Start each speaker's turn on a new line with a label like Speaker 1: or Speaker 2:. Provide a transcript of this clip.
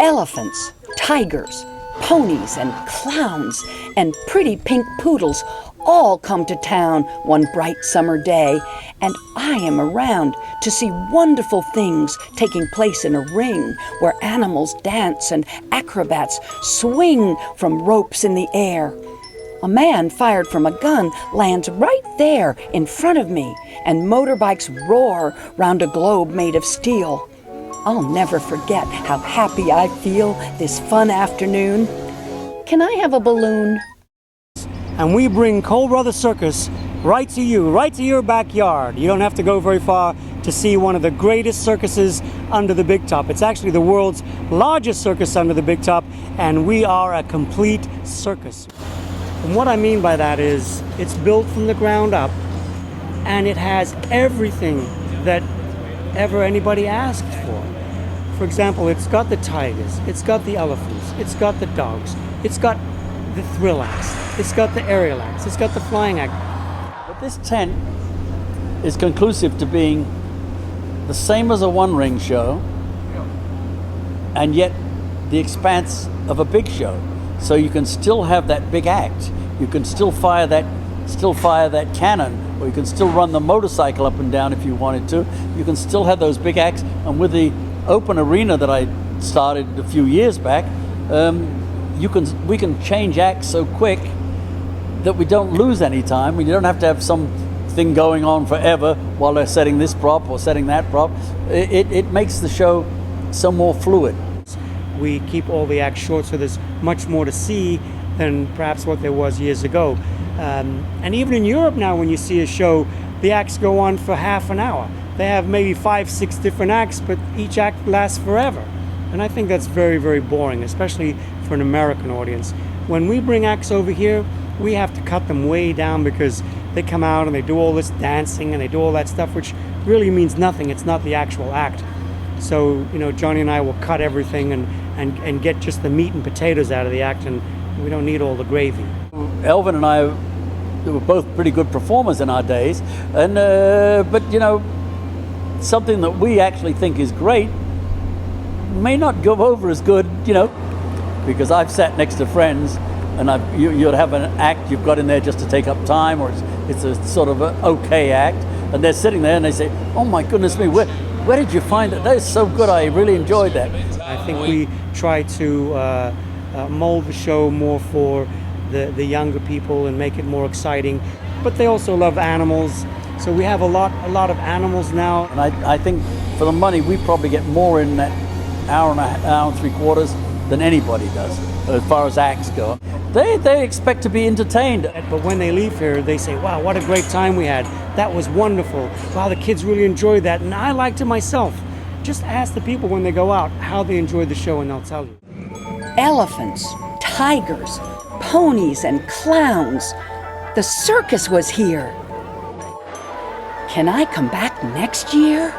Speaker 1: Elephants, tigers, ponies and clowns and pretty pink poodles all come to town one bright summer day, and I am around to see wonderful things taking place in a ring where animals dance and acrobats swing from ropes in the air. A man fired from a gun lands right there in front of me, and motorbikes roar round a globe made of steel. I'll never forget how happy I feel this fun afternoon. Can I have a balloon?
Speaker 2: And we bring Cole Brothers Circus right to you, right to your backyard. You don't have to go very far to see one of the greatest circuses under the big top. It's actually the world's largest circus under the big top, and we are a complete circus. And what I mean by that is it's built from the ground up, and it has everything that ever anybody asked for. For example, it's got the tigers, it's got the elephants, it's got the dogs, it's got the thrill acts, it's got the aerial acts, it's got the flying act.
Speaker 3: But this tent is conclusive to being the same as a one-ring show, and yet the expanse of a big show. So you can still have that big act. You can still fire that cannon, or you can still run the motorcycle up and down if you wanted to. You can still have those big acts. And with the open arena that I started a few years back, we can change acts so quick that we don't lose any time. You don't have to have something going on forever while they're setting this prop or setting that prop. It makes the show so more fluid.
Speaker 2: We keep all the acts short, so there's much more to see than perhaps what there was years ago. And even in Europe now, when you see a show, the acts go on for half an hour. They have maybe 5-6 different acts, but each act lasts forever. And I think that's very, very boring, especially for an American audience. When we bring acts over here, we have to cut them way down because they come out and they do all this dancing and they do all that stuff, which really means nothing. It's not the actual act. So, Johnny and I will cut everything and get just the meat and potatoes out of the act, and we don't need all the gravy.
Speaker 3: Elvin and I were both pretty good performers in our days, and but something that we actually think is great may not go over as good, because I've sat next to friends and you'll have an act you've got in there just to take up time, or it's a sort of an okay act, and they're sitting there and they say, "Oh my goodness me, where did you find it? That is so good. I really enjoyed that."
Speaker 2: I think we try to mold the show more for the younger people and make it more exciting. But they also love animals, so we have a lot of animals now.
Speaker 3: And I think for the money, we probably get more in that hour and 3/4 than anybody does, as far as acts go. They expect to be entertained.
Speaker 2: But when they leave here, they say, "Wow, what a great time we had. That was wonderful. Wow, the kids really enjoyed that, and I liked it myself." Just ask the people when they go out how they enjoyed the show, and they'll tell you.
Speaker 1: Elephants, tigers, ponies and clowns. The circus was here. Can I come back next year?